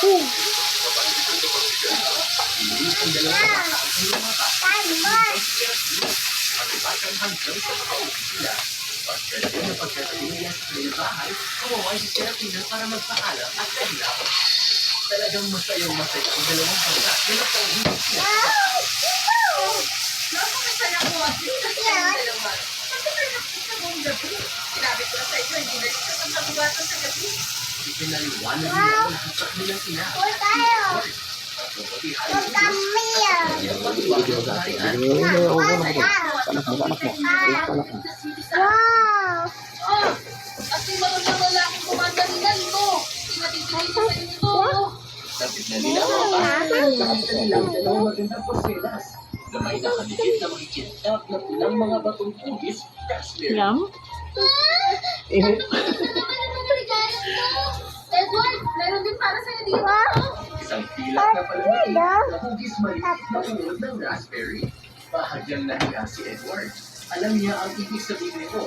Pagkagaling na pagkagaling niya sa kanyang bahay, kumaway si Serafina para magpaalam at kahilaw. Talagang masayang-masaya ang dalawang bangka na napauwi siya. Napakasaya ko at dito sa inyong dalawa. Pagkakal nakita buong gabi. Sinabi ko na sa inyo, hindi na dito sa pagkabugatan sa gabi. Ipinaliwanag niya ang hasak nilang ina. Oh! At yung mga lalaking kumandalinan mo. Tinatitinig sa inyo. Kapit na nila ang pahay, nakita nila ang dalawang magandang porselas na may nakadikit na makikitap na pulang mga batong tugis, cashmere. Edward, meron din para sa'yo dito. Isang pilak na palamig na hugis maliit na unod ng raspberry. Bahagyang nahiya si Edward. Alam niya ang ibig sabihin nito.